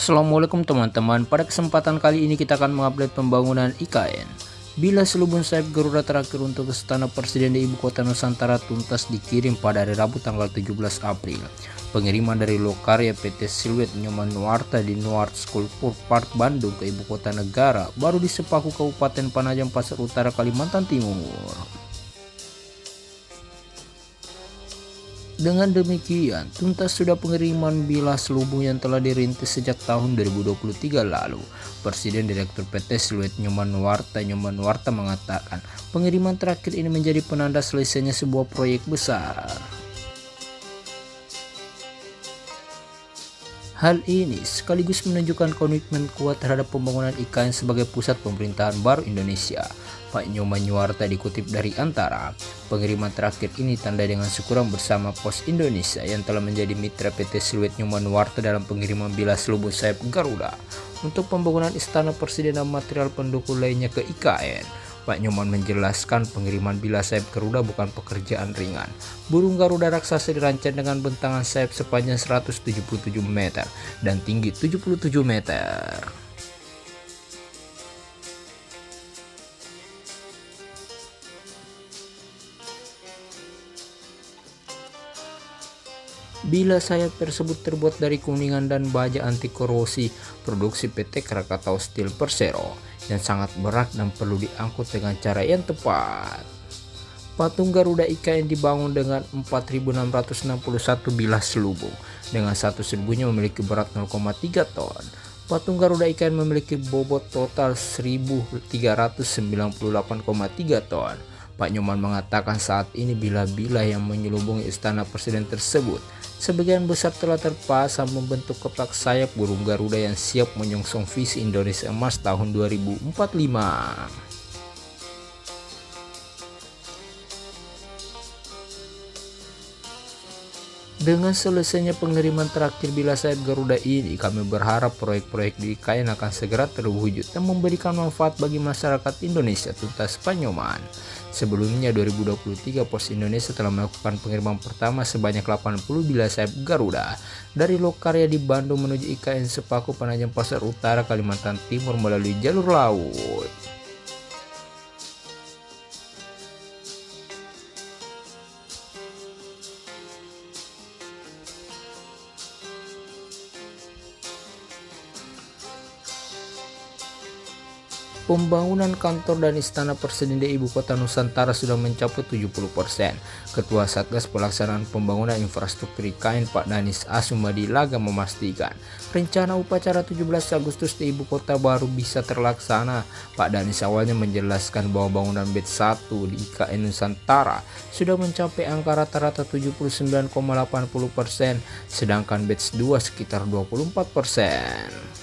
Assalamualaikum teman-teman, pada kesempatan kali ini kita akan mengupdate pembangunan IKN. Bila selubung sayap Garuda terakhir untuk Istana Presiden di Ibu Kota Nusantara tuntas dikirim pada hari Rabu tanggal 17 April. Pengiriman dari Lokarya PT Silhouette Nyoman Nuarta di Nuart Sculpture Park Bandung ke Ibu Kota Negara baru di Sepaku Kabupaten Panajam Pasar Utara Kalimantan Timur. Dengan demikian, tuntas sudah pengiriman bilah selubung yang telah dirintis sejak tahun 2023 lalu. Presiden Direktur PT Silhouette Nyoman Nuarta mengatakan, pengiriman terakhir ini menjadi penanda selesainya sebuah proyek besar. Hal ini sekaligus menunjukkan komitmen kuat terhadap pembangunan IKN sebagai pusat pemerintahan baru Indonesia. Pak Nyoman Nuarta dikutip dari Antara, pengiriman terakhir ini tanda dengan syukuran bersama Pos Indonesia yang telah menjadi mitra PT Silhouette Nyoman Nuarta dalam pengiriman bilah selubung sayap Garuda untuk pembangunan Istana Presiden dan material pendukung lainnya ke IKN. Pak Nyoman menjelaskan pengiriman bilah sayap Garuda bukan pekerjaan ringan. Burung Garuda raksasa dirancang dengan bentangan sayap sepanjang 177 meter dan tinggi 77 meter. Bilah sayap tersebut terbuat dari kuningan dan baja anti korosi produksi PT Krakatau Steel Persero yang sangat berat dan perlu diangkut dengan cara yang tepat. Patung Garuda IKN dibangun dengan 4.661 bilah selubung dengan satu selubungnya memiliki berat 0,3 ton. Patung Garuda IKN memiliki bobot total 1.398,3 ton. Pak Nyoman mengatakan saat ini bilah-bilah yang menyelubungi Istana Presiden tersebut sebagian besar telah terpasang membentuk kepak sayap burung Garuda yang siap menyongsong visi Indonesia Emas tahun 2045. Dengan selesainya pengiriman terakhir bilah sayap Garuda ini, kami berharap proyek-proyek di IKN akan segera terwujud dan memberikan manfaat bagi masyarakat Indonesia, tuntas Pak Nyoman. Sebelumnya 2023 Pos Indonesia telah melakukan pengiriman pertama sebanyak 80 bilah sayap Garuda dari Lokarya di Bandung menuju IKN Sepaku Panajam Pasar Utara Kalimantan Timur melalui jalur laut. Pembangunan kantor dan Istana Presiden di Ibu Kota Nusantara sudah mencapai 70%. Ketua Satgas Pelaksanaan Pembangunan Infrastruktur IKN Pak Danis Asumadilaga memastikan rencana upacara 17 Agustus di Ibu Kota baru bisa terlaksana. Pak Danis awalnya menjelaskan bahwa bangunan batch 1 di IKN Nusantara sudah mencapai angka rata-rata 79,80%, sedangkan batch 2 sekitar 24%.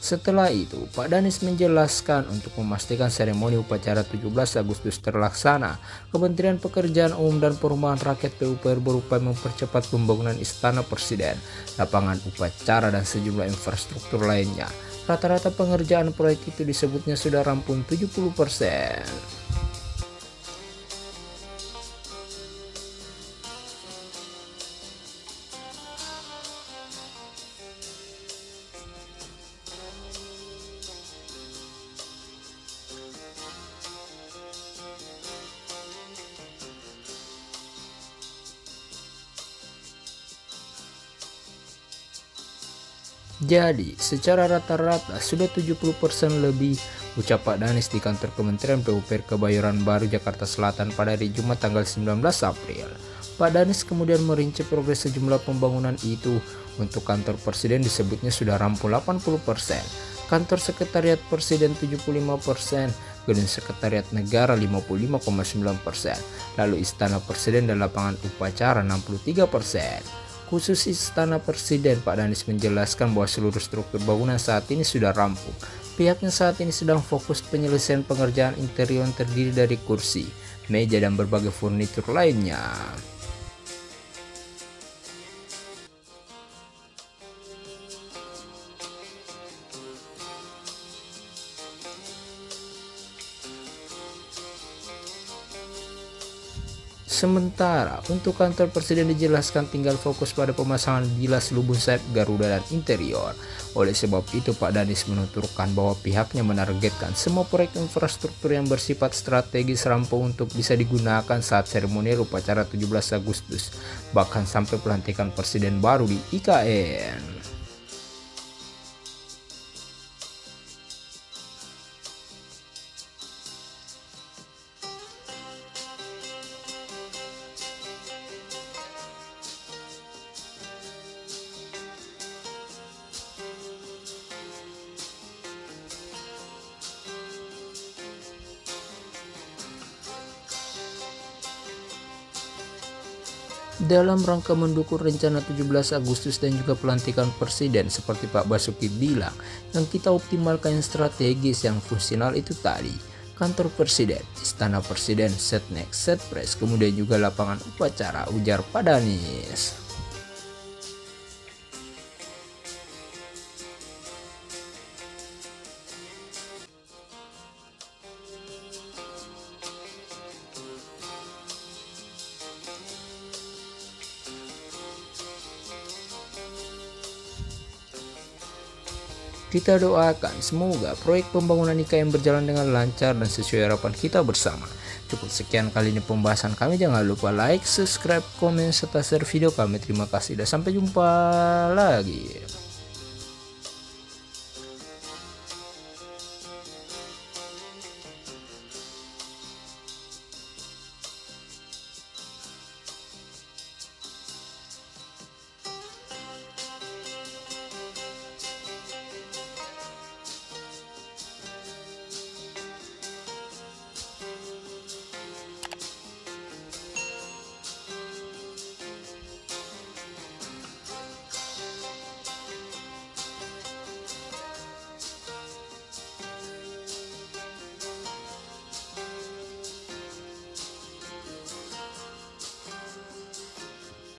Setelah itu, Pak Danis menjelaskan untuk memastikan seremoni upacara 17 Agustus terlaksana, Kementerian Pekerjaan Umum dan Perumahan Rakyat PUPR berupaya mempercepat pembangunan Istana Presiden, lapangan upacara dan sejumlah infrastruktur lainnya. Rata-rata pengerjaan proyek itu disebutnya sudah rampung 70%. Jadi, secara rata-rata sudah 70% lebih, ucap Pak Danis di kantor Kementerian PUPR Kebayoran Baru, Jakarta Selatan pada hari Jumat tanggal 19 April. Pak Danis kemudian merinci progres sejumlah pembangunan itu. Untuk kantor Presiden disebutnya sudah rampung 80%, kantor Sekretariat Presiden 75%, gedung Sekretariat Negara 55,9%, lalu Istana Presiden dan lapangan upacara 63%. Khusus Istana Presiden, Pak Danis menjelaskan bahwa seluruh struktur bangunan saat ini sudah rampung. Pihaknya saat ini sedang fokus penyelesaian pengerjaan interior yang terdiri dari kursi, meja, dan berbagai furnitur lainnya. Sementara untuk kantor presiden dijelaskan tinggal fokus pada pemasangan bilas lubun sayap Garuda dan interior. Oleh sebab itu Pak Danis menuturkan bahwa pihaknya menargetkan semua proyek infrastruktur yang bersifat strategis rampung untuk bisa digunakan saat seremonial upacara 17 Agustus, bahkan sampai pelantikan presiden baru di IKN. Dalam rangka mendukung rencana 17 Agustus dan juga pelantikan presiden, seperti Pak Basuki bilang, yang kita optimalkan yang strategis yang fungsional itu tadi. Kantor presiden, istana presiden, setnek, setpres, kemudian juga lapangan upacara, ujar Pak Danis. Kita doakan semoga proyek pembangunan IKN berjalan dengan lancar dan sesuai harapan kita bersama. Cukup sekian kali ini pembahasan kami. Jangan lupa like, subscribe, komen, serta share video kami. Terima kasih dan sampai jumpa lagi.